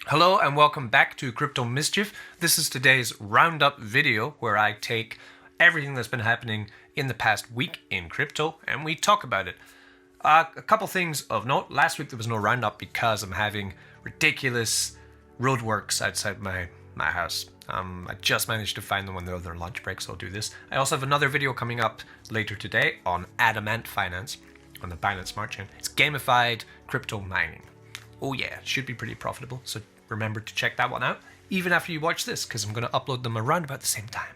Hello and welcome back to Crypto Mischief. This is today's roundup video where I take everything that's been happening in the past week in crypto and we talk about it. A couple things of note. Last week there was no roundup because I'm having ridiculous roadworks outside my house. I just managed to find them on the other lunch break, so I'll do this. I also have another video coming up later today on Wault Finance on the Binance Smart Chain. It's gamified crypto mining. Oh yeah, it should be pretty profitable, so remember to check that one out, even after you watch this, because I'm going to upload them around about the same time.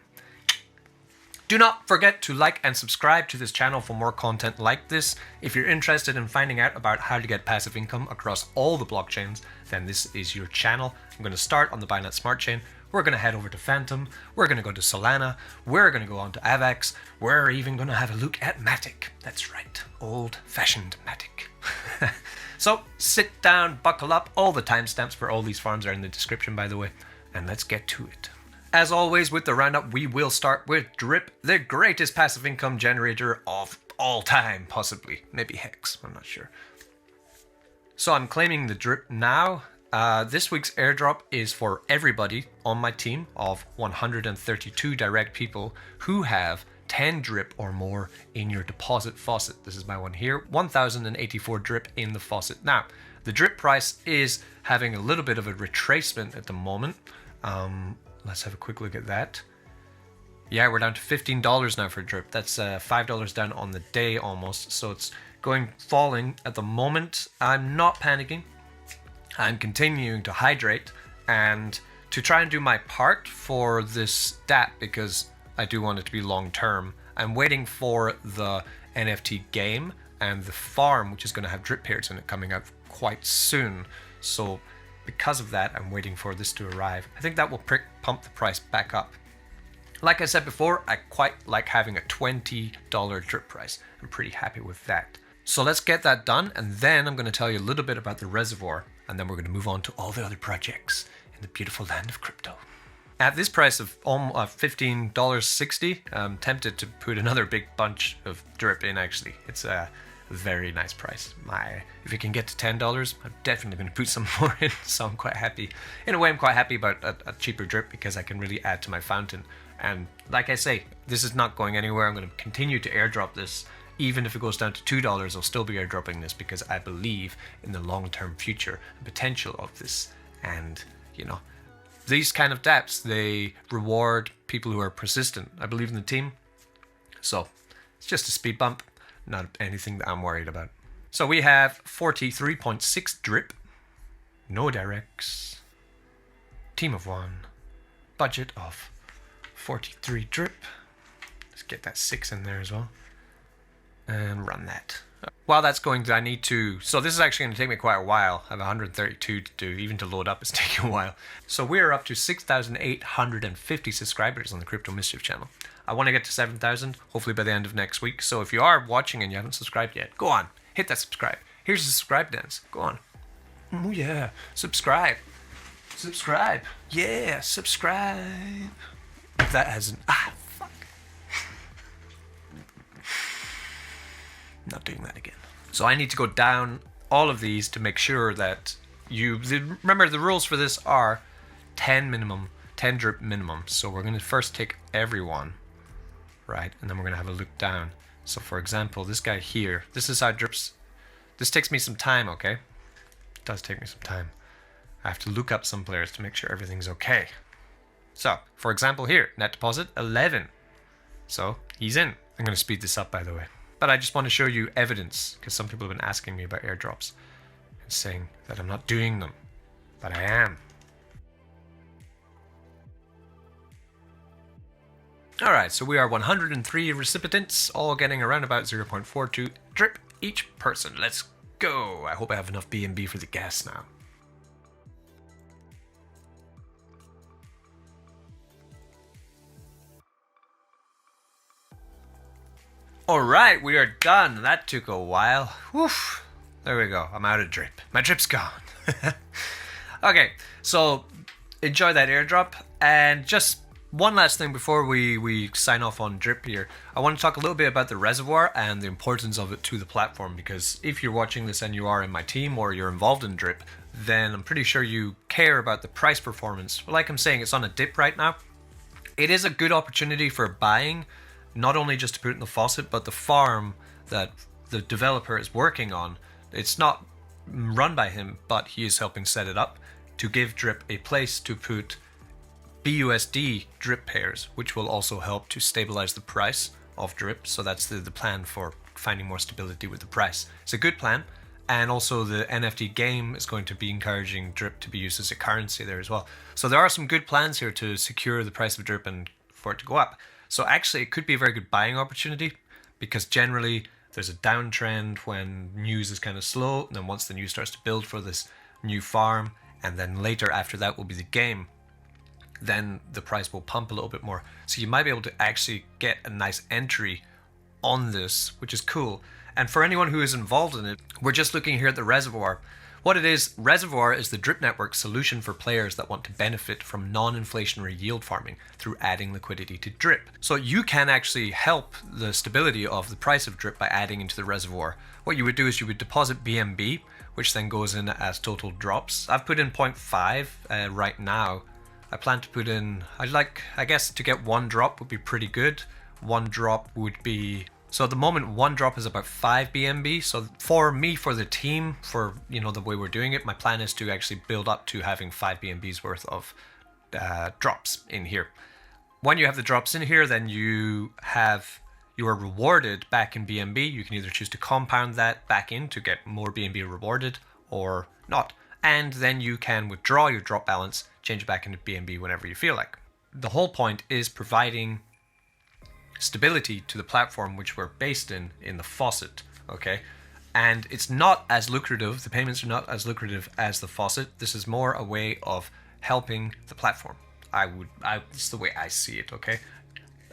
Do not forget to like and subscribe to this channel for more content like this. If you're interested in finding out about how to get passive income across all the blockchains, then this is your channel. I'm going to start on the Binance Smart Chain. We're going to head over to Phantom. We're going to go to Solana. We're going to go on to Avax. We're even going to have a look at Matic. That's right, old-fashioned Matic. So sit down, buckle up. All the timestamps for all these farms are in the description, by the way, and let's get to it. As always with the roundup, we will start with Drip, the greatest passive income generator of all time, possibly. Maybe Hex, I'm not sure. So I'm claiming the Drip now. This week's airdrop is for everybody on my team of 132 direct people who have 10 drip or more in your deposit faucet. This is my one here, 1084 drip in the faucet. Now, the drip price is having a little bit of a retracement at the moment. Let's have a quick look at that. Yeah, we're down to $15 now for drip. That's $5 down on the day almost. So it's falling at the moment. I'm not panicking. I'm continuing to hydrate and to try and do my part for this DApp because I do want it to be long term. I'm waiting for the NFT game and the farm, which is going to have drip pairs in it, coming out quite soon. So because of that, I'm waiting for this to arrive. I think that will pump the price back up. Like I said before, I quite like having a $20 drip price. I'm pretty happy with that. So let's get that done, and then I'm going to tell you a little bit about the reservoir, and then we're going to move on to all the other projects in the beautiful land of crypto. At this price of $15.60, I'm tempted to put another big bunch of drip in, actually. It's a very nice price. If it can get to $10, I'm definitely going to put some more in, so I'm quite happy. In a way, I'm quite happy about a cheaper drip because I can really add to my fountain. And like I say, this is not going anywhere. I'm going to continue to airdrop this. Even if it goes down to $2, I'll still be airdropping this because I believe in the long-term future and potential of this. And, you know, these kind of dApps, they reward people who are persistent. I believe in the team. So it's just a speed bump, not anything that I'm worried about. So we have 43.6 drip, no directs, team of one, budget of 43 drip. Let's get that 6 in there as well. And run that. While that's going, I need to... So this is actually going to take me quite a while. I have 132 to do. Even to load up, it's taking a while. So we're up to 6,850 subscribers on the Crypto Mischief channel. I want to get to 7,000, hopefully by the end of next week. So if you are watching and you haven't subscribed yet, go on. Hit that subscribe. Here's the subscribe dance. Go on. Oh yeah. Subscribe. Subscribe. Yeah, subscribe. If that hasn't... fuck. Not doing that again. So I need to go down all of these to make sure that remember the rules for this are 10 minimum, 10 drip minimum. So we're going to first take everyone, right? And then we're going to have a look down. So for example, this guy here, this is how drips. This takes me some time, okay? It does take me some time. I have to look up some players to make sure everything's okay. So for example here, net deposit 11. So he's in. I'm going to speed this up, by the way. But I just want to show you evidence, because some people have been asking me about airdrops and saying that I'm not doing them, but I am. Alright, so we are 103 recipients, all getting around about 0.42 drip each person. Let's go. I hope I have enough BNB for the gas now. Alright, we are done. That took a while. Woof. There we go. I'm out of drip. My drip's gone. Okay, so enjoy that airdrop. And just one last thing before we sign off on drip here. I want to talk a little bit about the reservoir and the importance of it to the platform, because if you're watching this and you are in my team or you're involved in drip, then I'm pretty sure you care about the price performance. Like I'm saying, it's on a dip right now. It is a good opportunity for buying, not only just to put it in the faucet, but the farm that the developer is working on. It's not run by him, but he is helping set it up to give Drip a place to put BUSD Drip pairs, which will also help to stabilize the price of Drip. So that's the plan for finding more stability with the price. It's a good plan. And also the NFT game is going to be encouraging Drip to be used as a currency there as well. So there are some good plans here to secure the price of Drip and for it to go up. So actually it could be a very good buying opportunity, because generally there's a downtrend when news is kind of slow. And then once the news starts to build for this new farm, and then later after that will be the game, then the price will pump a little bit more. So you might be able to actually get a nice entry on this, which is cool. And for anyone who is involved in it, we're just looking here at the reservoir. What it is, Reservoir is the Drip Network solution for players that want to benefit from non-inflationary yield farming through adding liquidity to Drip. So you can actually help the stability of the price of Drip by adding into the reservoir. What you would do is you would deposit BNB, which then goes in as total drops. I've put in 0.5 right now. I plan to put in, I guess to get 1 drop would be pretty good. 1 drop would be, so at the moment 1 drop is about 5 BNB. So for me, for the team, for the way we're doing it, my plan is to actually build up to having 5 BNBs worth of drops in here. When you have the drops in here, then you are rewarded back in BNB. You can either choose to compound that back in to get more BNB rewarded or not. And then you can withdraw your drop balance, change it back into BNB whenever you feel like. The whole point is providing stability to the platform which we're based in the faucet, okay? And it's not as lucrative, the payments are not as lucrative as the faucet. This is more a way of helping the platform. It's the way I see it, okay?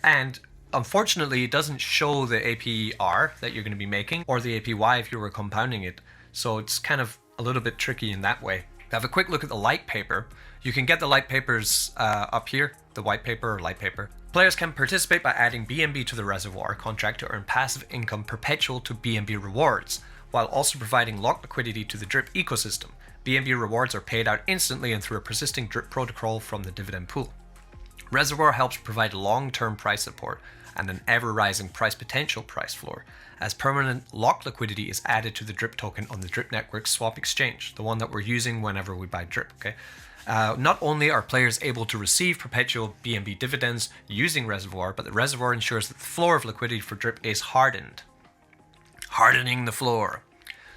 And unfortunately, it doesn't show the APR that you're going to be making or the APY if you were compounding it. So it's kind of a little bit tricky in that way. Have a quick look at the light paper. You can get the light papers up here, the white paper or light paper. Players can participate by adding BNB to the reservoir contract to earn passive income perpetual to BNB rewards, while also providing locked liquidity to the Drip ecosystem. BNB rewards are paid out instantly and through a persisting Drip protocol from the dividend pool. Reservoir helps provide long-term price support and an ever-rising price potential price floor, as permanent locked liquidity is added to the Drip token on the Drip Network swap exchange, the one that we're using whenever we buy Drip, okay? Not only are players able to receive perpetual BNB dividends using Reservoir, but the Reservoir ensures that the floor of liquidity for Drip is hardened. Hardening the floor.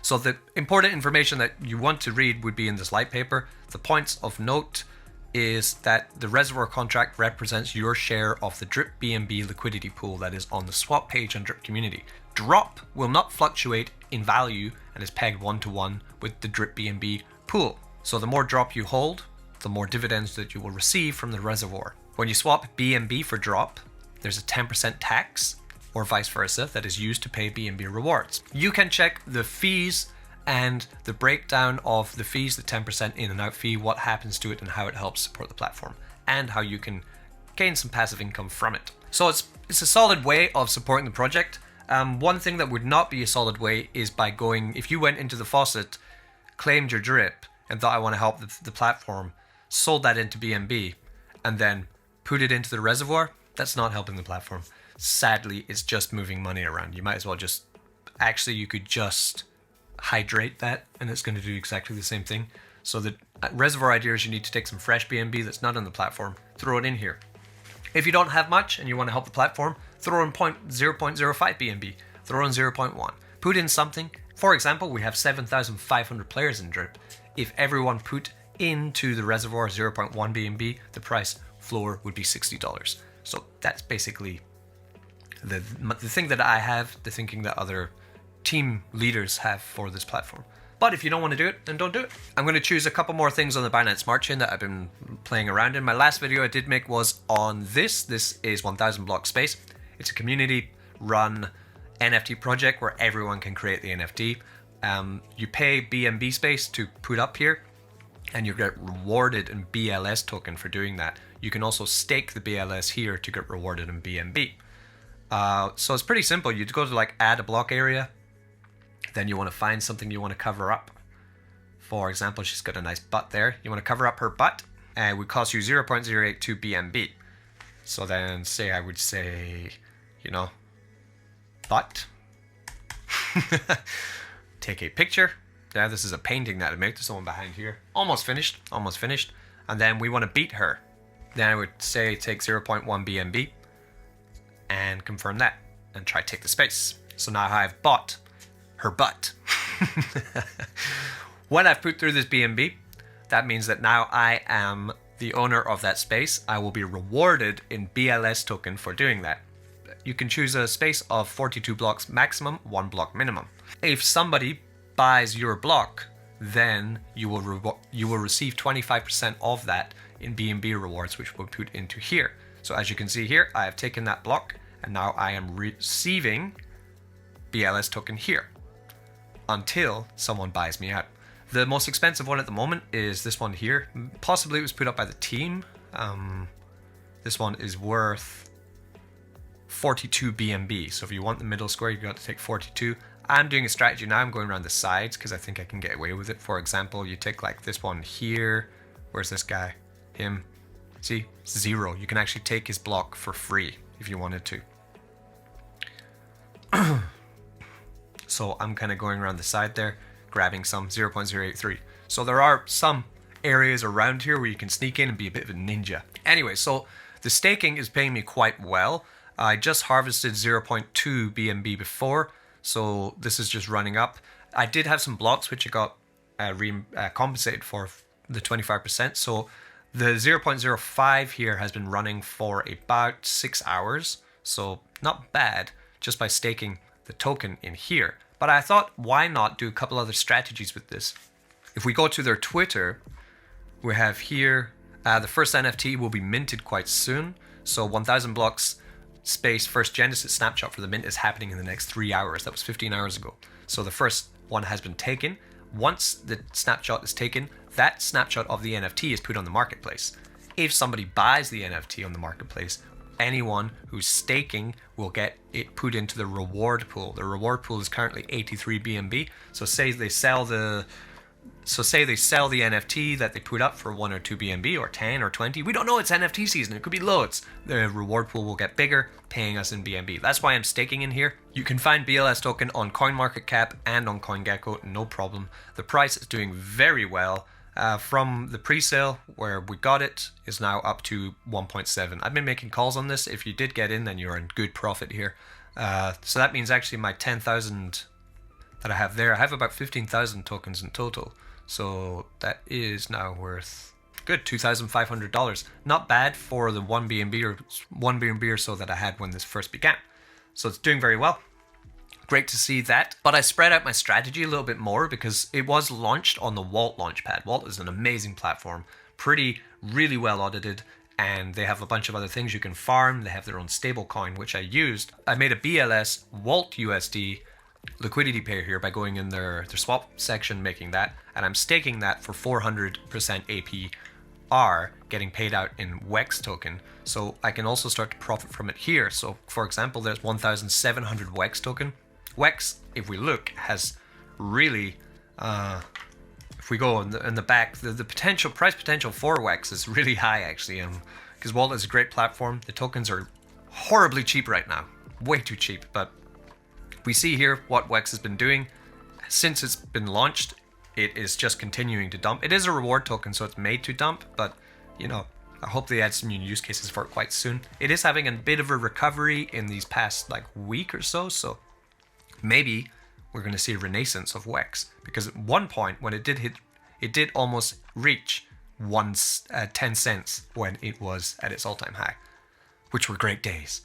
So the important information that you want to read would be in this light paper. The points of note is that the Reservoir contract represents your share of the Drip BNB liquidity pool that is on the swap page on Drip community. Drop will not fluctuate in value and is pegged 1-to-1 with the Drip BNB pool. So the more drop you hold, the more dividends that you will receive from the reservoir. When you swap BNB for drop, there's a 10% tax, or vice versa, that is used to pay BNB rewards. You can check the fees and the breakdown of the fees, the 10% in and out fee, what happens to it and how it helps support the platform, and how you can gain some passive income from it. So it's a solid way of supporting the project. One thing that would not be a solid way is by going, if you went into the faucet, claimed your Drip, and thought I want to help the platform, sold that into BNB, and then put it into the reservoir, that's not helping the platform. Sadly, it's just moving money around. You might as well you could just hydrate that, and it's going to do exactly the same thing. So the reservoir idea is you need to take some fresh BNB that's not on the platform, throw it in here. If you don't have much and you want to help the platform, throw in 0.05 BNB, throw in 0.1. Put in something. For example, we have 7,500 players in Drip. If everyone put into the reservoir 0.1 BNB, the price floor would be $60. So that's basically the thing that I have, the thinking that other team leaders have for this platform. But if you don't want to do it, then don't do it. I'm going to choose a couple more things on the Binance Smart Chain that I've been playing around in. My last video I did make was on this. This is 1000 Block Space. It's a community-run NFT project where everyone can create the NFT. You pay BNB space to put up here, and you get rewarded in BLS token for doing that. You can also stake the BLS here to get rewarded in BNB. So it's pretty simple. You'd go to add a block area, then you want to find something you want to cover up. For example, she's got a nice butt there. You want to cover up her butt, and it would cost you 0.082 BNB. So then say I would say, you know, butt. Take a picture. Yeah, this is a painting that I made. There's someone behind here. Almost finished. Almost finished. And then we want to beat her. Then I would say take 0.1 BNB and confirm that and try to take the space. So now I've bought her butt. When I've put through this BNB, that means that now I am the owner of that space. I will be rewarded in BLS token for doing that. You can choose a space of 42 blocks maximum, 1 block minimum. If somebody buys your block, then you will receive 25% of that in BNB rewards, which we'll put into here. So as you can see here, I have taken that block and now I am receiving BLS token here until someone buys me out. The most expensive one at the moment is this one here. Possibly it was put up by the team. This one is worth 42 BNB. So if you want the middle square, you've got to take 42. I'm doing a strategy now. I'm going around the sides because I think I can get away with it. For example, you take like this one here. Where's this guy? Him. See? 0. You can actually take his block for free if you wanted to. So I'm kind of going around the side there, grabbing some 0.083. So there are some areas around here where you can sneak in and be a bit of a ninja. Anyway, so the staking is paying me quite well. I just harvested 0.2 BNB before, so this is just running up. I did have some blocks which I got compensated for the 25%. So the 0.05 here has been running for about 6 hours. So not bad just by staking the token in here. But I thought, why not do a couple other strategies with this? If we go to their Twitter, we have here, the first NFT will be minted quite soon. So 1000 blocks space first Genesis snapshot for the mint is happening in the next 3 hours. That was 15 hours ago. So the first one has been taken. Once the snapshot is taken, that snapshot of the NFT is put on the marketplace. If somebody buys the NFT on the marketplace, anyone who's staking will get it put into the reward pool. The reward pool is currently 83 BNB. So say they sell the NFT that they put up for 1 or 2 BNB or 10 or 20. We don't know, it's NFT season. It could be loads. The reward pool will get bigger, paying us in BNB. That's why I'm staking in here. You can find BLS token on CoinMarketCap and on CoinGecko, no problem. The price is doing very well. From the pre-sale where we got it is now up to 1.7. I've been making calls on this. If you did get in, then you're in good profit here. So that means actually my 10,000 that I have there, I have about 15,000 tokens in total. So that is now worth good $2,500. Not bad for the 1 BNB or so that I had when this first began. So it's doing very well. Great to see that. But I spread out my strategy a little bit more because it was launched on the Wault launchpad. Wault is an amazing platform, really well audited, and they have a bunch of other things you can farm. They have their own stable coin, which I used. I made a BLS Wault USD liquidity pair here by going in their swap section, making that, and I'm staking that for 400% APR, getting paid out in WEX token. So I can also start to profit from it here. So for example, there's 1,700 WEX token. WEX, if we look, has really, if we go in the back, the price potential for WEX is really high actually, because Wault is a great platform. The tokens are horribly cheap right now, way too cheap. But we see here what WEX has been doing since it's been launched. It is just continuing to dump. It is a reward token, so it's made to dump, but you know, I hope they add some new use cases for it quite soon. It is having a bit of a recovery in these past like week or so, so maybe we're going to see a renaissance of WEX, because at one point when it did almost reach 10 cents when it was at its all-time high, which were great days.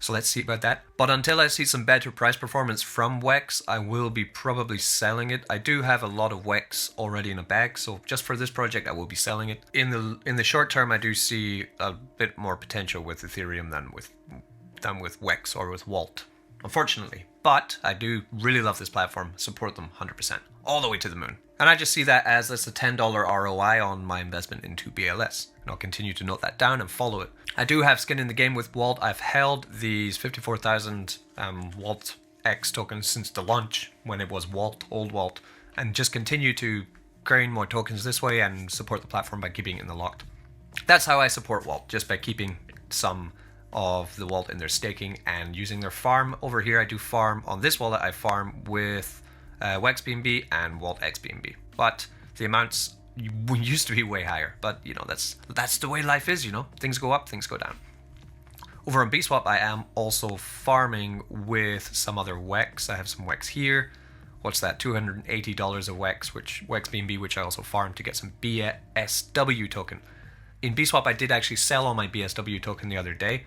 So let's see about that. But until I see some better price performance from WEX, I will be probably selling it. I do have a lot of WEX already in a bag, so just for this project I will be selling it. In the short term, I do see a bit more potential with Ethereum than with WEX or with Wault, unfortunately. But I do really love this platform, support them 100%, all the way to the moon. And I just see that as that's a $10 ROI on my investment into BLS. And I'll continue to note that down and follow it. I do have skin in the game with Wault. I've held these 54,000 Wault X tokens since the launch when it was Wault, old Wault. and just continue to gain more tokens this way and support the platform by keeping it in the locked. That's how I support Wault, just by keeping some of the Wault in their staking and using their farm. Over here I do farm on this wallet, I farm with WexBNB and Wault XBNB, but the amounts used to be way higher, but you know, that's the way life is, you know, things go up, things go down. Over on Biswap I am also farming with some other Wex. I have some Wex here. What's that, $280 of Wex, which WexBNB, which I also farmed to get some BSW token. In Biswap, I did actually sell all my BSW token the other day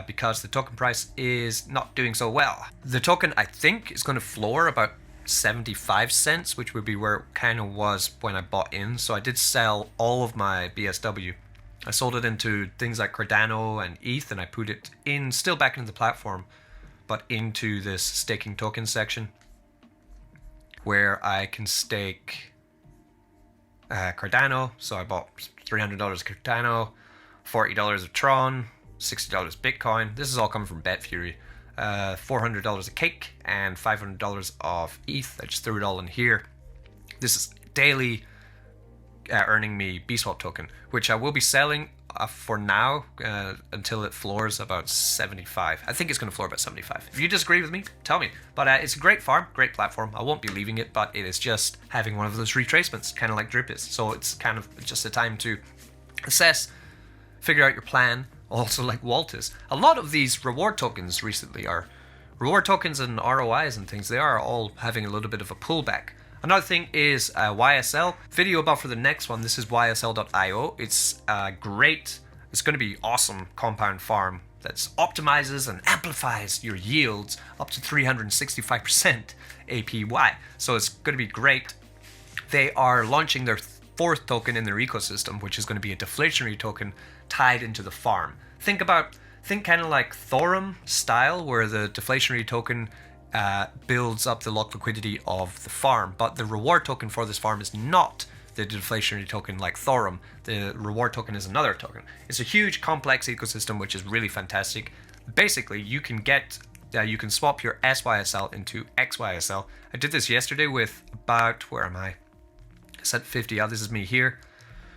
because the token price is not doing so well. The token, I think, is going to floor about 75 cents, which would be where it kind of was when I bought in. So I did sell all of my BSW. I sold it into things like Cardano and ETH, and I put it in, still back into the platform, but into this staking token section where I can stake Cardano. So I bought $300 of Cardano, $40 of Tron, $60 Bitcoin. This is all coming from BetFury. $400 of Cake and $500 of ETH. I just threw it all in here. This is daily earning me Biswap token, which I will be selling for now until it floors about 75. I think it's going to floor about 75. If you disagree with me, tell me. But it's a great farm, great platform. I won't be leaving it, but it is just having one of those retracements, kind of like Drip is. So it's kind of just a time to assess, figure out your plan, also like Wault is. A lot of these reward tokens recently are, reward tokens and ROIs and things, they are all having a little bit of a pullback. Another thing is YSL. Video about for the next one. This is ysl.io. It's great. It's going to be awesome compound farm that optimizes and amplifies your yields up to 365% APY. So it's going to be great. They are launching their fourth token in their ecosystem, which is going to be a deflationary token tied into the farm. Think kind of like Thorum style, where the deflationary token builds up the locked liquidity of the farm, but the reward token for this farm is not the deflationary token like Thorum. The reward token is another token. It's a huge complex ecosystem which is really fantastic. Basically you can get you can swap your SYSL into XYSL. I did this yesterday with about, where am I sent 50. This is me here.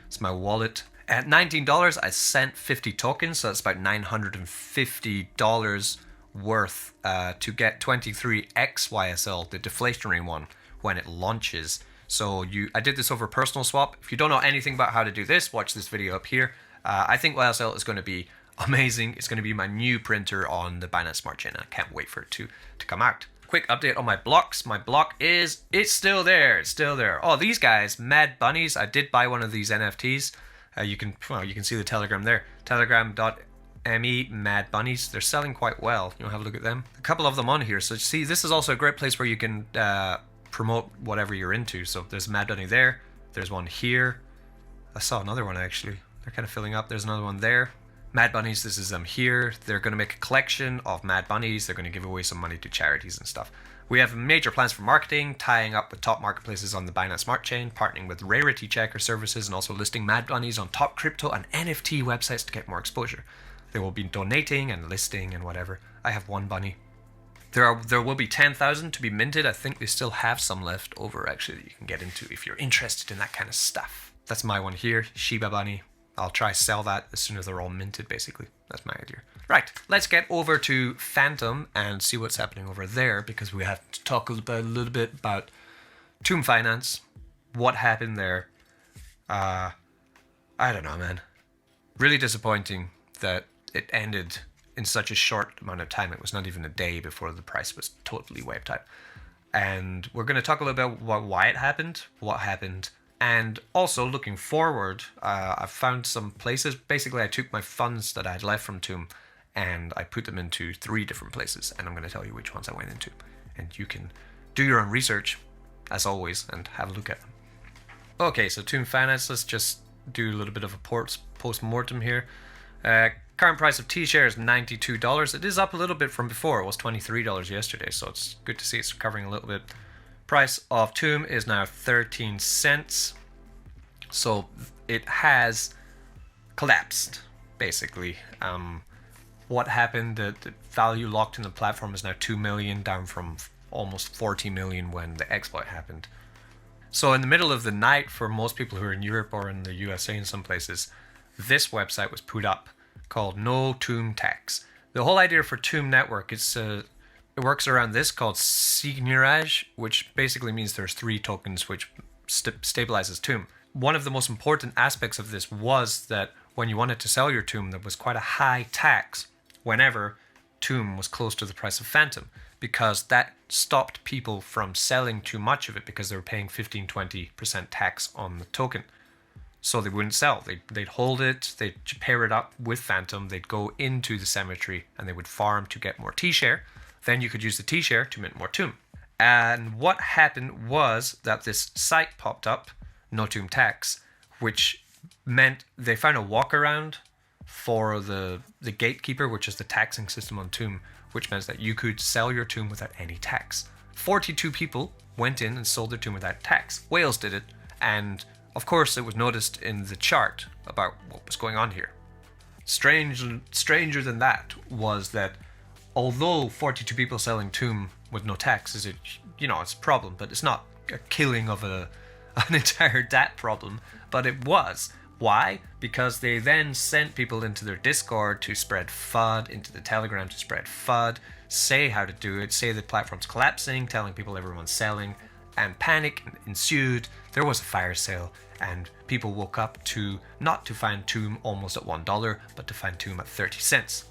It's my wallet. At $19 I sent 50 tokens, so that's about $950 worth to get 23 XYSL, the deflationary one, when it launches. So I did this over personal swap. If you don't know anything about how to do this, watch this video up here. I think YSL is going to be amazing. It's going to be my new printer on the Binance Smart Chain. I can't wait for it to come out. Quick update on my blocks. My block it's still there. It's still there. Oh, these guys, Mad Bunnies. I did buy one of these NFTs. You can see the Telegram there. Telegram.me Mad Bunnies. They're selling quite well. You know, have a look at them. A couple of them on here. So see, this is also a great place where you can promote whatever you're into. So there's Mad Bunny there. There's one here. I saw another one actually. They're kind of filling up. There's another one there. Mad Bunnies, this is them here. They're going to make a collection of Mad Bunnies. They're going to give away some money to charities and stuff. We have major plans for marketing, tying up with top marketplaces on the Binance Smart Chain, partnering with rarity checker services, and also listing Mad Bunnies on top crypto and NFT websites to get more exposure. They will be donating and listing and whatever. I have one bunny. There will be 10,000 to be minted. I think they still have some left over actually that you can get into if you're interested in that kind of stuff. That's my one here, Shiba Bunny. I'll try sell that as soon as they're all minted, basically. That's my idea. Right, let's get over to Phantom and see what's happening over there, because we have to talk a little bit about Wault Finance, what happened there. I don't know, man. Really disappointing that it ended in such a short amount of time. It was not even a day before the price was totally wiped out. And we're going to talk a little bit about why it happened, what happened, and also looking forward. I've found some places. Basically, I took my funds that I had left from Tomb and I put them into 3 different places, and I'm going to tell you which ones I went into. And you can do your own research, as always, and have a look at them. Okay, so Wault Finance, let's just do a little bit of a post-mortem here. Current price of T-share is $92. It is up a little bit from before. It was $23 yesterday, so it's good to see it's recovering a little bit. Price of Tomb is now 13 cents. So it has collapsed, basically. What happened, the value locked in the platform is now 2 million, down from almost 40 million when the exploit happened. So in the middle of the night, for most people who are in Europe or in the USA in some places, this website was put up called No Tomb Tax. The whole idea for Tomb Network is it works around this called Seigneurage, which basically means there's 3 tokens which stabilizes Tomb. One of the most important aspects of this was that when you wanted to sell your Tomb, there was quite a high tax whenever Tomb was close to the price of Phantom, because that stopped people from selling too much of it because they were paying 15-20% tax on the token. So they wouldn't sell. They'd hold it, they'd pair it up with Phantom, they'd go into the cemetery and they would farm to get more T-share. Then you could use the T-share to mint more Tomb. And what happened was that this site popped up, No Tomb Tax, which meant they found a walkaround for the gatekeeper, which is the taxing system on Tomb, which means that you could sell your Tomb without any tax. 42 people went in and sold their Tomb without tax. Wales did it, and of course it was noticed in the chart about what was going on here. Stranger than that was that although 42 people selling Tomb with no tax is it's a problem, but it's not a killing of an entire DAT problem, but it was. Why? Because they then sent people into their Discord to spread FUD, into the Telegram to spread FUD, say how to do it, say the platform's collapsing, telling people everyone's selling, and panic ensued. There was a fire sale, and people woke up to not to find Tomb almost at $1, but to find Tomb at 30 cents.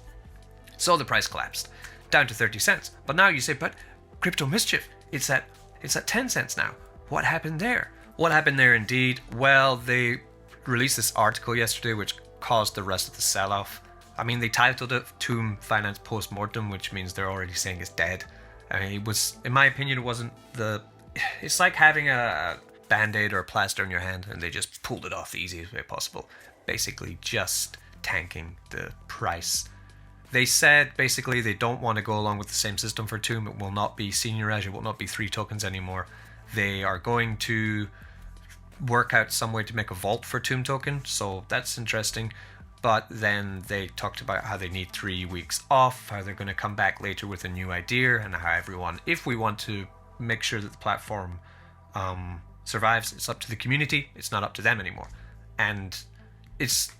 So the price collapsed down to 30 cents. But now you say, but Crypto Mischief, it's at 10 cents now. What happened there? What happened there indeed? Well, they released this article yesterday which caused the rest of the sell-off. I mean, they titled it Tomb Finance Post-Mortem, which means they're already saying it's dead. I mean, it was, in my opinion, it wasn't it's like having a band-aid or a plaster on your hand and they just pulled it off the easiest way possible. Basically just tanking the price. They said basically they don't want to go along with the same system for Tomb. It will not be Seigneurage, it will not be 3 tokens anymore. They are going to work out some way to make a vault for Tomb token, so that's interesting. But then they talked about how they need 3 weeks off, how they're going to come back later with a new idea, and how everyone, if we want to make sure that the platform survives, it's up to the community, it's not up to them anymore. And it's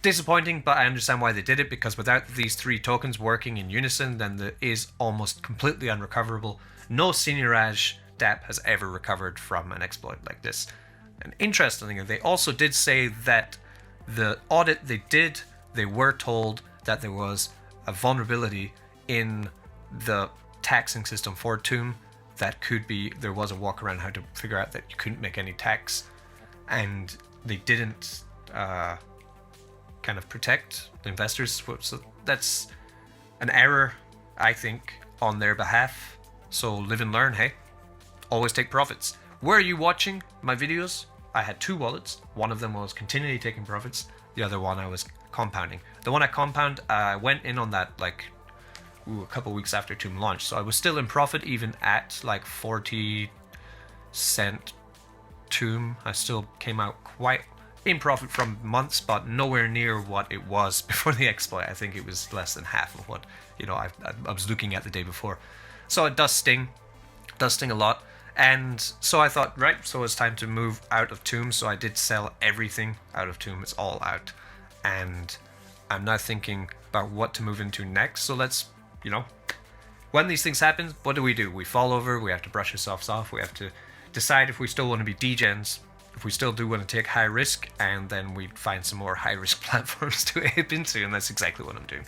disappointing, but I understand why they did it, because without these 3 tokens working in unison, then it is almost completely unrecoverable. No Seigneurage DApp has ever recovered from an exploit like this. And interestingly, they also did say that the audit they did, they were told that there was a vulnerability in the taxing system for Tomb that could be, there was a walk around how to figure out that you couldn't make any tax, and they didn't kind of protect the investors. So that's an error, I think, on their behalf. So live and learn, hey? Always take profits. Where are you watching my videos? I had 2 wallets. One of them was continually taking profits. The other one I was compounding. The one I compound, I went in on that like a couple weeks after Tomb launched. So I was still in profit even at like 40 cent Tomb. I still came out quite in profit from months, but nowhere near what it was before the exploit. I think it was less than half of what I was looking at the day before. So it does sting a lot. And so I thought, right, so it's time to move out of Tomb. So I did sell everything out of Tomb. It's all out. And I'm now thinking about what to move into next. So let's, when these things happen, what do? We fall over, we have to brush ourselves off. We have to decide if we still want to be degens, if we still do want to take high risk, and then we find some more high risk platforms to ape into. And that's exactly what I'm doing.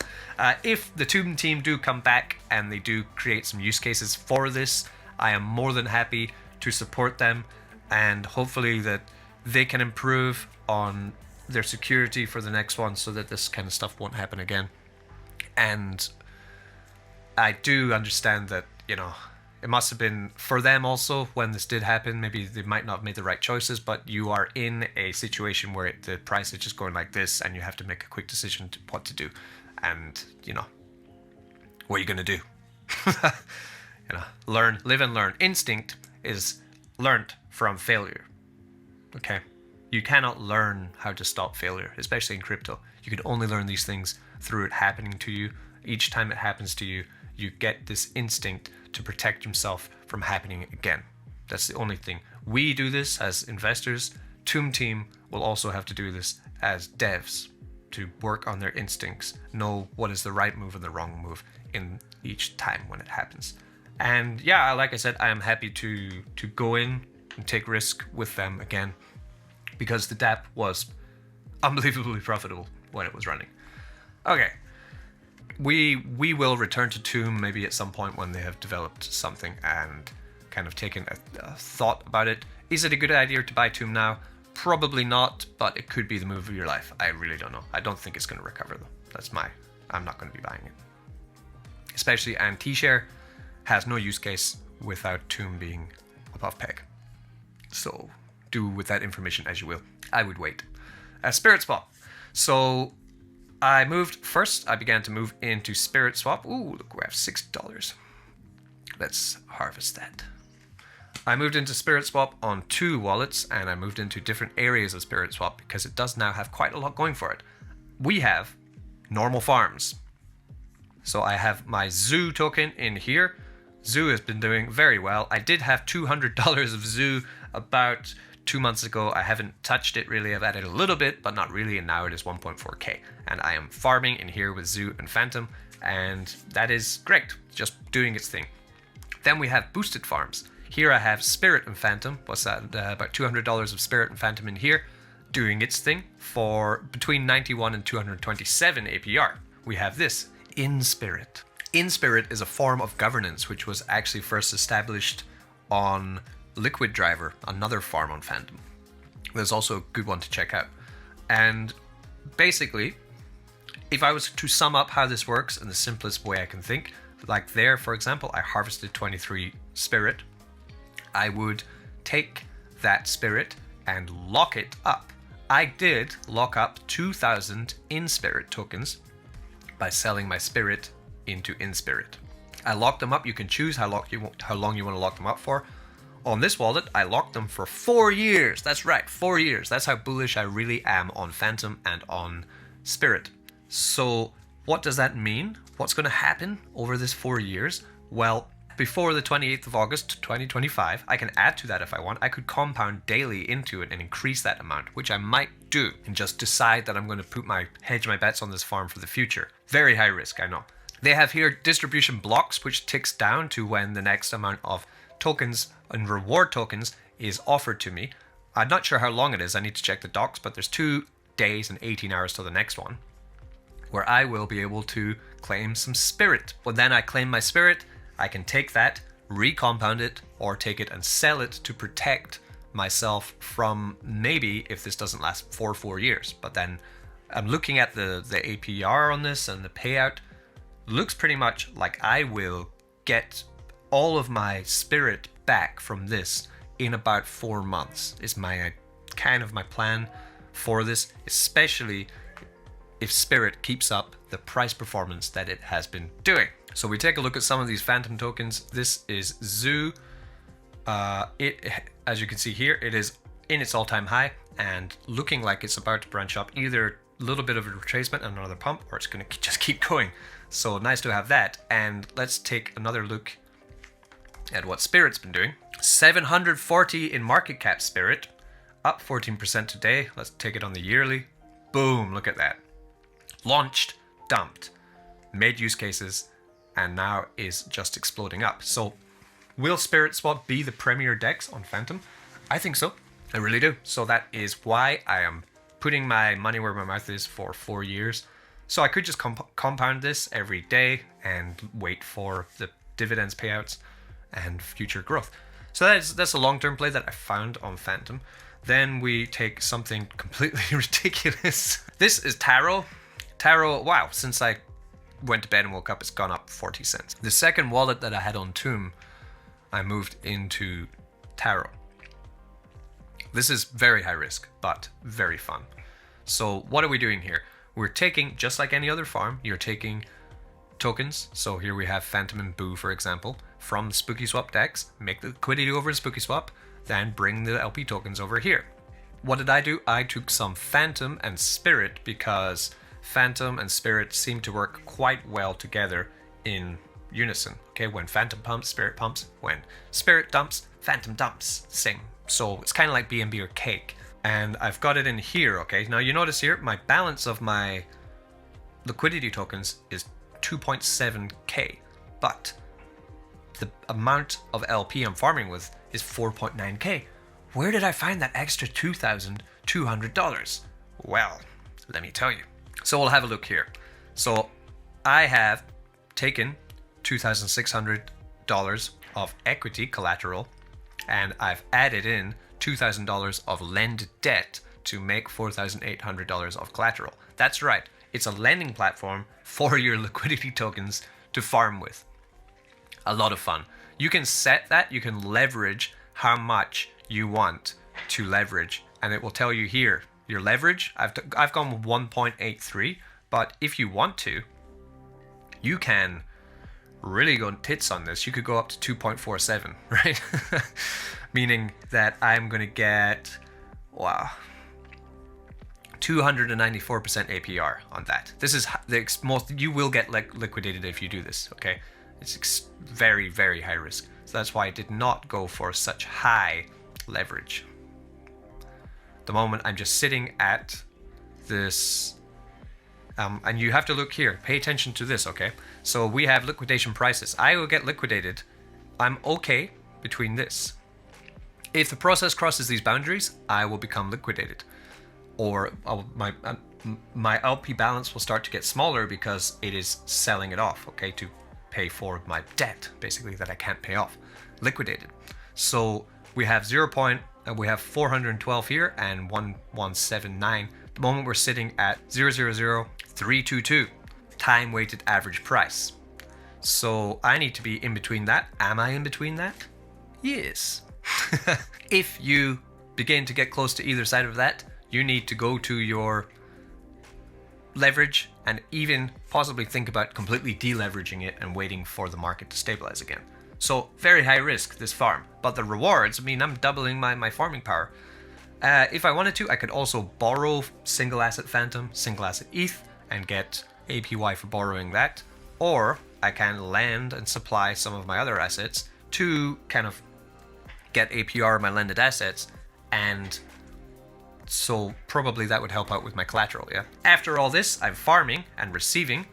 If the Tomb team do come back and they do create some use cases for this, I am more than happy to support them, and hopefully that they can improve on their security for the next one so that this kind of stuff won't happen again. And I do understand that, it must have been for them also when this did happen. Maybe they might not have made the right choices, but you are in a situation where the price is just going like this and you have to make a quick decision to what to do. And, what are you going to do? Learn, live and learn. Instinct is learnt from failure. Okay? You cannot learn how to stop failure, especially in crypto. You can only learn these things through it happening to you. Each time it happens to you, you get this instinct to protect yourself from happening again. That's the only thing. We do this as investors. Tomb team will also have to do this as devs to work on their instincts, know what is the right move and the wrong move in each time when it happens. And yeah, like I said, I am happy to go in and take risk with them again, because the DApp was unbelievably profitable when it was running. Okay, we will return to Tomb maybe at some point when they have developed something and kind of taken a thought about it. Is it a good idea to buy Tomb now? Probably not, but it could be the move of your life. I really don't know. I don't think it's going to recover though. I'm not going to be buying it. Especially, and T-Share has no use case without Tomb being above peg. So do with that information as you will. I would wait. Spirit Swap. So I began to move into Spirit Swap. Ooh, look, we have $6. Let's harvest that. I moved into Spirit Swap on 2 wallets, and I moved into different areas of Spirit Swap because it does now have quite a lot going for it. We have normal farms. So I have my Zoo token in here. Zoo has been doing very well. I did have $200 of Zoo about 2 months ago. I haven't touched it really. I've added a little bit, but not really, and now it is 1.4k. And I am farming in here with Zoo and Phantom, and that is great, just doing its thing. Then we have boosted farms. Here I have Spirit and Phantom. What's that? About $200 of Spirit and Phantom in here, doing its thing for between 91 and 227 APR. We have this, INSPIRIT. INSPIRIT is a form of governance which was actually first established on Liquid Driver, another farm on Phantom. There's also a good one to check out. And basically, if I was to sum up how this works in the simplest way I can think, like there, for example, I harvested 23 Spirit. I would take that Spirit and lock it up. I did lock up 2,000 INSPIRIT tokens by selling my Spirit into INSPIRIT. I locked them up. You can choose how long you want to lock them up for. On this wallet, I locked them for 4 years. That's right, 4 years. That's how bullish I really am on Phantom and on Spirit. So what does that mean? What's going to happen over this 4 years? Well, before the 28th of August 2025, I can add to that if I want. I could compound daily into it and increase that amount, which I might do, and just decide that I'm going to hedge my bets on this farm for the future. Very high risk, I know. They have here distribution blocks, which ticks down to when the next amount of tokens and reward tokens is offered to me. I'm not sure how long it is. I need to check the docs, but there's 2 days and 18 hours till the next one, where I will be able to claim some Spirit. When then I claim my Spirit, I can take that, recompound it, or take it and sell it to protect myself from maybe if this doesn't last for 4 years. But then I'm looking at the APR on this, and the payout looks pretty much like I will get all of my Spirit back from this in about 4 months is my kind of my plan for this, especially if Spirit keeps up the price performance that it has been doing. So we take a look at some of these Phantom tokens. This is Zoo. As you can see here, it is in its all-time high and looking like it's about to branch up, either a little bit of a retracement and another pump, or it's going to just keep going. So nice to have that. And let's take another look at what Spirit's been doing. 740 in market cap Spirit, up 14% today. Let's take it on the yearly. Boom, look at that. Launched, dumped, made use cases, and now is just exploding up. So will Spirit Swap be the premier DEX on Phantom? I think so. I really do. So that is why I am putting my money where my mouth is for 4 years. So I could just compound this every day and wait for the dividends payouts and future growth. So that's a long-term play that I found on Phantom. Then we take something completely ridiculous. This is Taro. Taro, wow, since I went to bed and woke up, it's gone up 40 cents. The second wallet that I had on Tomb, I moved into Taro. This is very high risk, but very fun. So what are we doing here? We're taking, just like any other farm, you're taking tokens. So here we have Phantom and Boo, for example, from the SpookySwap DEX, make the liquidity over to SpookySwap, then bring the LP tokens over here. What did I do? I took some Phantom and Spirit because Phantom and Spirit seem to work quite well together in unison. Okay, when Phantom pumps, Spirit pumps. When Spirit dumps, Phantom dumps. Same So it's kind of like BNB or Cake. And I've got it in here, okay? Now you notice here, my balance of my liquidity tokens is 2.7k, but the amount of LP I'm farming with is 4.9k. Where did I find that extra $2,200? Well, let me tell you. So we'll have a look here. So I have taken $2,600 of equity collateral, and I've added in $2,000 of lend debt to make $4,800 of collateral. That's right. It's a lending platform for your liquidity tokens to farm with. A lot of fun. You can set that, you can leverage how much you want to leverage, and it will tell you here your leverage. I've gone with 1.83, but if you want to, you can really go tits on this. You could go up to 2.47, right? Meaning that I'm going to get, wow, 294% APR on that. This is the most you will get liquidated if you do this, okay? It's very, very high risk. So that's why I did not go for such high leverage. The moment I'm just sitting at this, and you have to look here, pay attention to this, okay? So we have liquidation prices. I will get liquidated. I'm okay between this. If the process crosses these boundaries, I will become liquidated. Or my LP balance will start to get smaller because it is selling it off, okay, to pay for my debt, basically, that I can't pay off. Liquidated. So we have we have 412 here and 1179. The moment we're sitting at 000322 time weighted average price. So I need to be in between that. Am I in between that? Yes. If you begin to get close to either side of that, you need to go to your leverage and even possibly think about completely deleveraging it and waiting for the market to stabilize again. So very high risk, this farm, but the rewards, I mean, I'm doubling my farming power. If I wanted to, I could also borrow single asset Phantom, single asset ETH, and get APY for borrowing that. Or I can lend and supply some of my other assets to kind of get APR on my lended assets, and so probably that would help out with my collateral, yeah? After all this, I'm farming and receiving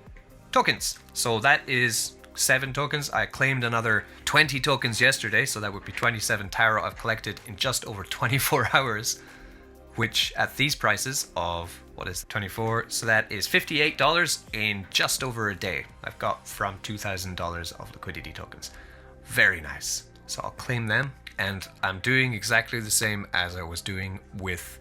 tokens. So that is 7 tokens. I claimed another 20 tokens yesterday, so that would be 27 Taro I've collected in just over 24 hours, which at these prices of, what is it, 24? So that is $58 in just over a day. I've got from $2,000 of liquidity tokens. Very nice. So I'll claim them, and I'm doing exactly the same as I was doing with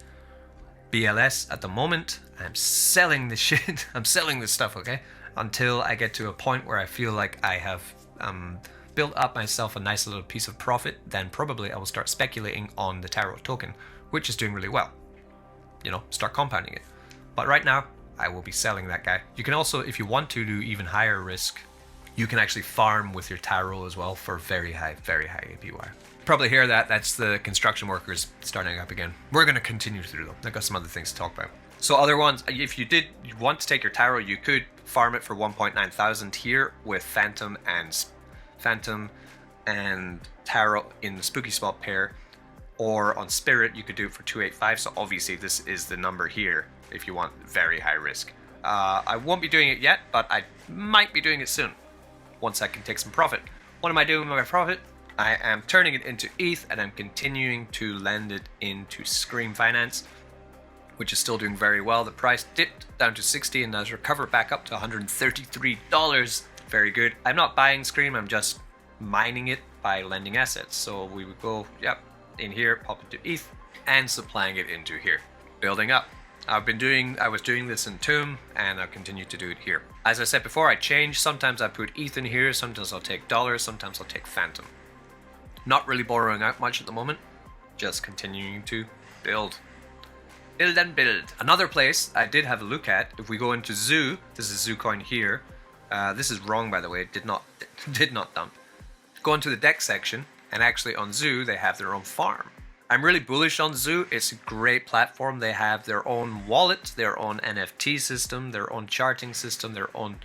BLS at the moment. I'm selling this shit. I'm selling this stuff, okay? Until I get to a point where I feel like I have built up myself a nice little piece of profit, then probably I will start speculating on the Taro token, which is doing really well. You know, start compounding it. But right now, I will be selling that guy. You can also, if you want to do even higher risk, you can actually farm with your Taro as well for very high APY. Probably hear that. That's the construction workers starting up again. We're going to continue through though. I've got some other things to talk about. So other ones, if you want to take your Taro, you could farm it for 1.9 thousand here with Phantom and Taro in the Spooky Swap pair, or on Spirit you could do it for 285. So obviously this is the number here if you want very high risk. I won't be doing it yet, but I might be doing it soon once I can take some profit. What am I doing with my profit? I am turning it into ETH, and I'm continuing to lend it into Scream Finance, which is still doing very well. The price dipped down to 60 and has recovered back up to $133. Very good. I'm not buying Scream, I'm just mining it by lending assets. So we would go, yep, in here, pop it to ETH, and supplying it into here. Building up. I was doing this in Tomb, and I'll continue to do it here. As I said before, I change. Sometimes I put ETH in here, sometimes I'll take dollars, sometimes I'll take Phantom. Not really borrowing out much at the moment, just continuing to build. Build and build. Another place I did have a look at, if we go into Zoo, this is Zoo coin here. This is wrong, by the way, it did not dump. Go into the deck section, and actually on Zoo, they have their own farm. I'm really bullish on Zoo. It's a great platform. They have their own wallet, their own NFT system, their own charting system, their own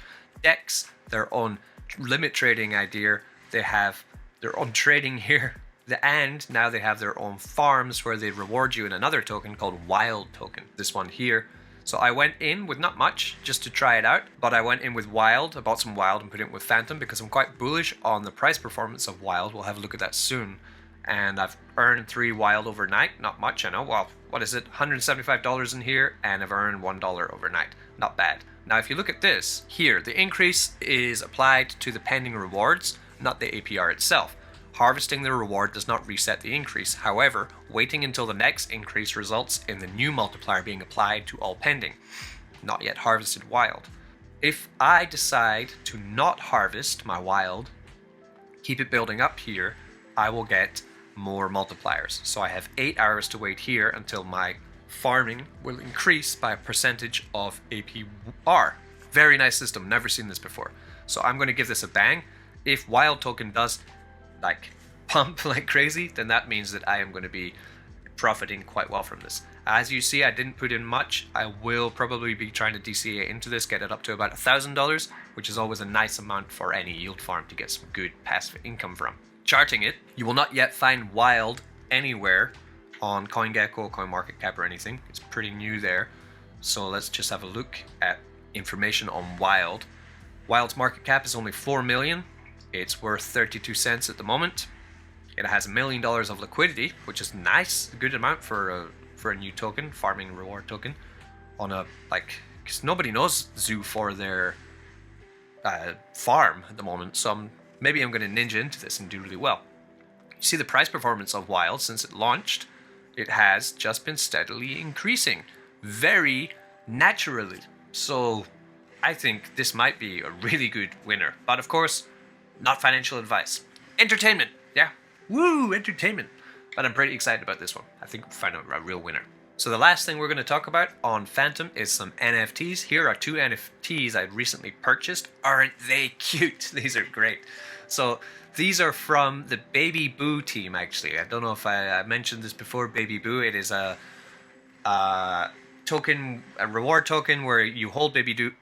decks, their own limit trading idea. They have their own trading here. And now they have their own farms where they reward you in another token called Wild token. This one here. So I went in with not much just to try it out, but I went in with Wild. I bought some Wild and put it with Phantom because I'm quite bullish on the price performance of Wild. We'll have a look at that soon. And I've earned 3 Wild overnight. Not much, I know. Well, what is it? $175 in here, and I've earned $1 overnight. Not bad. Now, if you look at this here, the increase is applied to the pending rewards, not the APR itself. Harvesting the reward does not reset the increase. However, waiting until the next increase results in the new multiplier being applied to all pending, not yet harvested Wild. If I decide to not harvest my Wild, keep it building up here, I will get more multipliers. So I have 8 hours to wait here until my farming will increase by a percentage of APR. Very nice system, never seen this before. So I'm going to give this a bang. If Wild token does like pump like crazy, then that means that I am going to be profiting quite well from this. As you see, I didn't put in much. I will probably be trying to DCA into this, get it up to about $1,000, which is always a nice amount for any yield farm to get some good passive income from. Charting it, you will not yet find Wild anywhere on CoinGecko, CoinMarketCap or anything. It's pretty new there. So let's just have a look at information on Wild. Wild's market cap is only 4 million. It's worth 32 cents at the moment. It has $1 million of liquidity, which is nice, a good amount for a new token, farming reward token. On a because nobody knows Zoo for their farm at the moment, so maybe I'm going to ninja into this and do really well. You see the price performance of Wild since it launched. It has just been steadily increasing, very naturally. So I think this might be a really good winner, but of course, not financial advice. Entertainment, yeah. Woo, entertainment. But I'm pretty excited about this one. I think we'll find a real winner. So the last thing we're going to talk about on Phantom is some NFTs. Here are 2 NFTs I recently purchased. Aren't they cute? These are great. So these are from the Baby Boo team, actually. I don't know if I mentioned this before. Baby Boo, it is a token, a reward token where you hold Baby Boo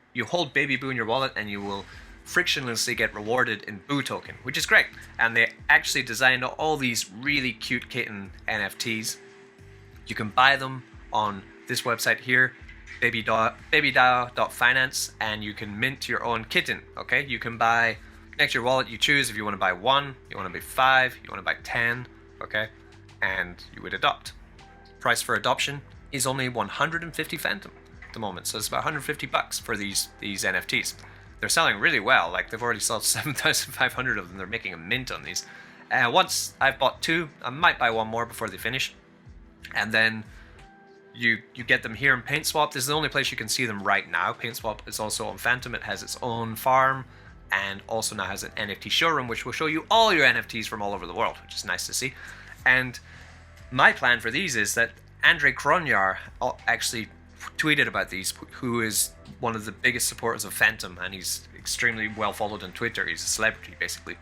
in your wallet and you will frictionlessly get rewarded in Boo token, which is great. And they actually designed all these really cute kitten NFTs. You can buy them on this website here, babydow.finance, and you can mint your own kitten. Okay, you can buy, connect your wallet, you choose if you want to buy 1, you want to buy 5, you want to buy 10, okay, and you would adopt. Price for adoption is only 150 Phantom at the moment, so it's about 150 bucks for these NFTs. They're selling really well. Like, they've already sold 7,500 of them. They're making a mint on these. Once I've bought 2, I might buy 1 more before they finish. And then you get them here in PaintSwap. This is the only place you can see them right now. PaintSwap is also on Phantom. It has its own farm and also now has an NFT showroom, which will show you all your NFTs from all over the world, which is nice to see. And my plan for these is that Andre Cronjar actually tweeted about these, who is one of the biggest supporters of Phantom, and he's extremely well followed on Twitter. He's a celebrity, basically.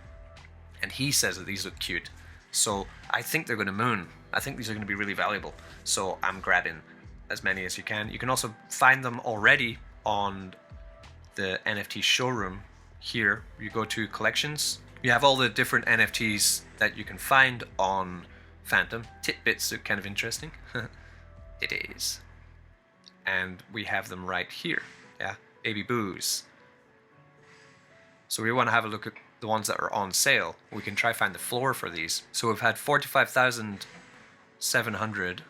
And he says that these look cute. So I think they're going to moon. I think these are going to be really valuable. So I'm grabbing as many as you can. You can also find them already on the NFT showroom here. You go to collections. You have all the different NFTs that you can find on Phantom. Tidbits look kind of interesting. It is. And we have them right here. Yeah, Baby Boos. So we want to have a look at the ones that are on sale. We can try find the floor for these. So we've had 45,700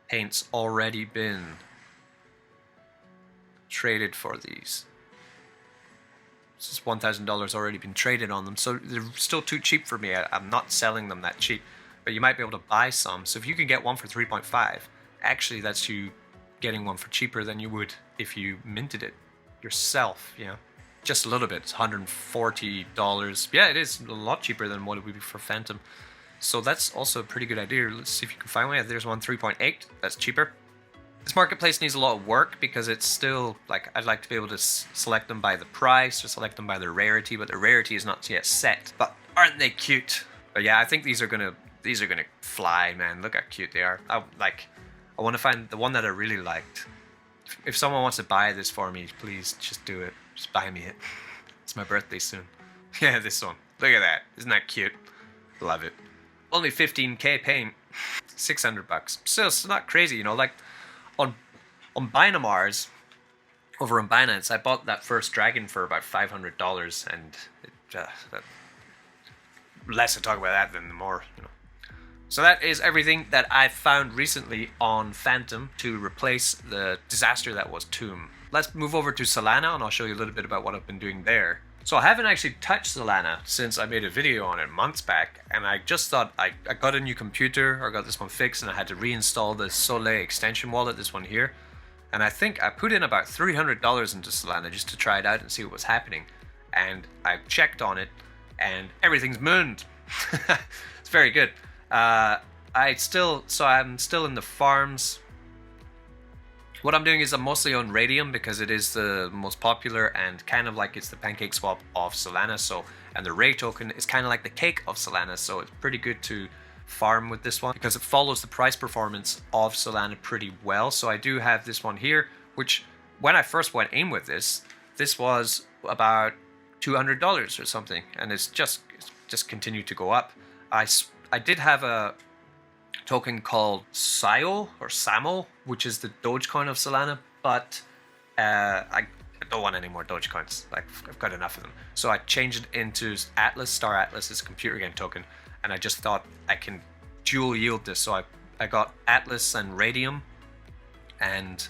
paints already been traded for these. This is $1,000 already been traded on them. So they're still too cheap for me. I'm not selling them that cheap. But you might be able to buy some. So if you can get one for 3.5, actually that's you getting one for cheaper than you would if you minted it yourself, you know. Just a little bit. It's $140. Yeah, it is a lot cheaper than what it would be for Phantom. So that's also a pretty good idea. Let's see if you can find one. Yeah, there's one 3.8. That's cheaper. This marketplace needs a lot of work because it's still, like, I'd like to be able to select them by the price or select them by their rarity, but the rarity is not yet set. But aren't they cute? But yeah, I think these are gonna fly, man. Look how cute they are. I want to find the one that I really liked. If someone wants to buy this for me, please just do it. Just buy me it. It's my birthday soon. Yeah, this one. Look at that. Isn't that cute? Love it. only 15k paying $600. So it's not crazy, you know. Like on Binamars, over on Binance, I bought that first dragon for about $500, and less I talk about that than the more, you know. So that is everything that I've found recently on Phantom to replace the disaster that was Tomb. Let's move over to Solana, and I'll show you a little bit about what I've been doing there. So I haven't actually touched Solana since I made a video on it months back, and I just thought I got a new computer, or got this one fixed, and I had to reinstall the Soleil extension wallet, this one here. And I think I put in about $300 into Solana just to try it out and see what was happening. And I checked on it, and everything's mooned. It's very good. I'm still in the farms. What I'm doing is I'm mostly on RAYDIUM because it is the most popular and kind of like it's the pancake swap of Solana. So, and the Ray token is kind of like the cake of Solana. So it's pretty good to farm with this one because it follows the price performance of Solana pretty well. So I do have this one here, which when I first went in with this was about $200 or something, and it's just continued to go up. I did have a token called SIO or SAMO, which is the Dogecoin of Solana, but I don't want any more Dogecoins. Like, I've got enough of them. So I changed it into Atlas. Star Atlas is a computer game token, and I just thought I can dual yield this. So I got Atlas and RAYDIUM, and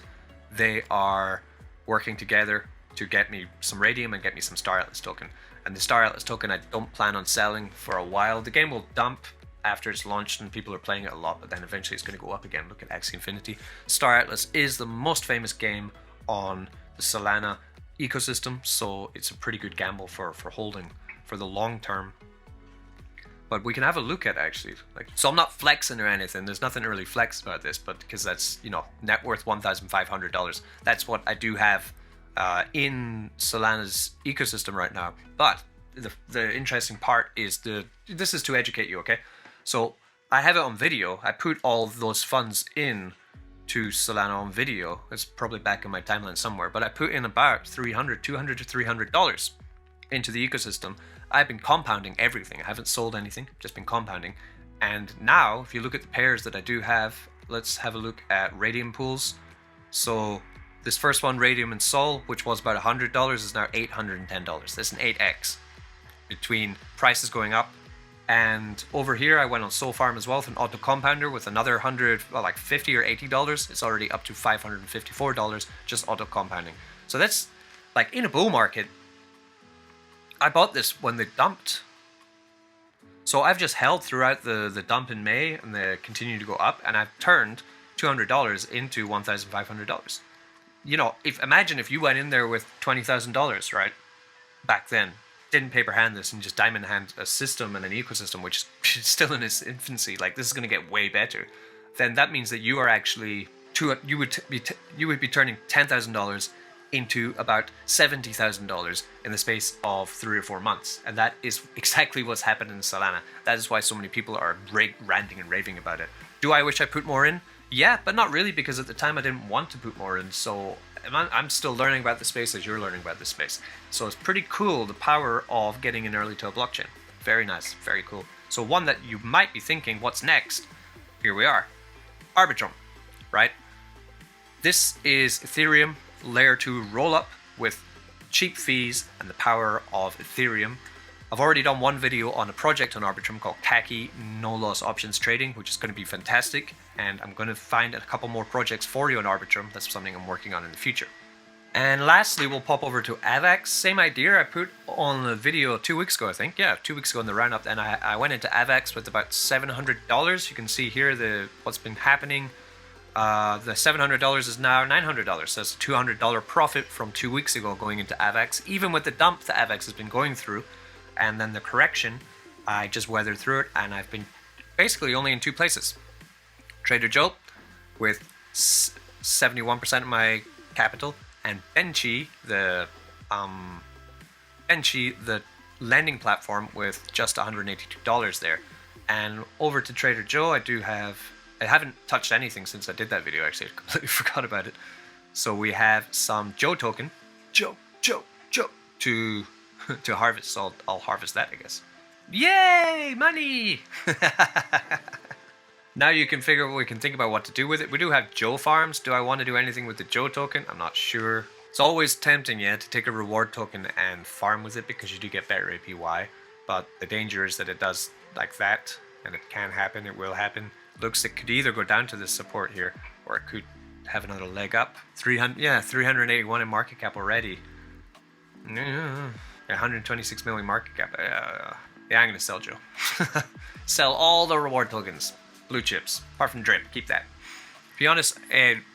they are working together to get me some RAYDIUM and get me some Star Atlas token. And the Star Atlas token I don't plan on selling for a while. The game will dump after it's launched and people are playing it a lot, but then eventually it's going to go up again. Look at Axie Infinity. Star Atlas is the most famous game on the Solana ecosystem, so it's a pretty good gamble for holding for the long term. But we can have a look at actually, like, so I'm not flexing or anything. There's nothing to really flex about this, but because that's, you know, net worth $1,500. That's what I do have in Solana's ecosystem right now. But the interesting part is this is to educate you, okay? So I have it on video. I put all those funds in to Solana on video. It's probably back in my timeline somewhere, but I put in about $200 to $300 into the ecosystem. I've been compounding everything. I haven't sold anything, just been compounding. And now, if you look at the pairs that I do have, let's have a look at RAYDIUM pools. So this first one, RAYDIUM and Sol, which was about $100, is now $810. That's an 8x between prices going up. And over here, I went on Soul Farm as well with an auto compounder with another $100, well, like $50 or $80. It's already up to $554 just auto compounding. So that's like in a bull market. I bought this when they dumped. So I've just held throughout the dump in May, and they continue to go up, and I've turned $200 into $1,500. You know, imagine if you went in there with $20,000, right? Back then, didn't paper hand this and just diamond hand a system and an ecosystem which is still in its infancy, like this is going to get way better, then that means that you are actually you would be turning $10,000 into about $70,000 in the space of 3 or 4 months, and that is exactly what's happened in Solana. That is why so many people are ranting and raving about it. Do I wish I put more in? Yeah, but not really, because at the time I didn't want to put more in. So I'm still learning about the space as you're learning about the space. So it's pretty cool, the power of getting in early to a blockchain. Very nice, very cool. So one that you might be thinking, what's next? Here we are. Arbitrum, right? This is Ethereum layer 2 rollup with cheap fees and the power of Ethereum. I've already done one video on a project on Arbitrum called Kaki No Loss Options Trading, which is going to be fantastic. And I'm going to find a couple more projects for you on Arbitrum. That's something I'm working on in the future. And lastly, we'll pop over to AVAX. Same idea. I put on a video 2 weeks ago, I think. Yeah, 2 weeks ago in the roundup. And I went into AVAX with about $700. You can see here what's been happening. The $700 is now $900. So it's a $200 profit from 2 weeks ago going into AVAX. Even with the dump that AVAX has been going through, and then the correction, I just weathered through it, and I've been basically only in 2 places. Trader Joe with 71% of my capital, and Benchi, the lending platform, with just $182 there. And over to Trader Joe, I haven't touched anything since I did that video. Actually, I completely forgot about it. So we have some Joe token, Joe to harvest. So I'll harvest that, I guess. Yay, money! Now you can figure we can think about what to do with it. We do have Joe farms. Do I want to do anything with the Joe token? I'm not sure. It's always tempting, yeah, to take a reward token and farm with it because you do get better APY. But the danger is that it does like that, and it can happen, it will happen. Looks it could either go down to this support here, or it could have another leg up. 381 in market cap already. 126 million market cap. Yeah, I'm gonna sell Joe. Sell all the reward tokens. Blue chips, apart from Drip, keep that. To be honest,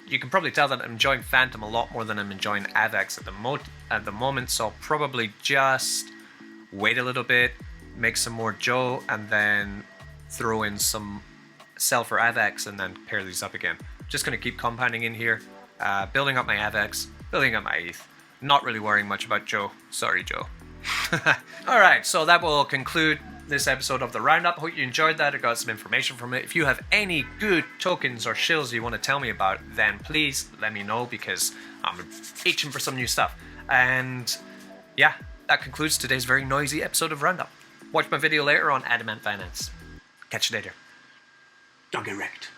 you can probably tell that I'm enjoying Phantom a lot more than I'm enjoying AVAX at the moment, so I'll probably just wait a little bit, make some more Joe, and then throw in some sell for AVAX and then pair these up again. Just going to keep compounding in here, building up my AVAX, building up my ETH. Not really worrying much about Joe. Sorry, Joe. Alright, so that will conclude this episode of the Roundup. Hope you enjoyed that or got some information from it. If you have any good tokens or shills you want to tell me about, then please let me know because I'm itching for some new stuff. And yeah, that concludes today's very noisy episode of Roundup. Watch my video later on Adamant Finance. Catch you later. Don't get wrecked.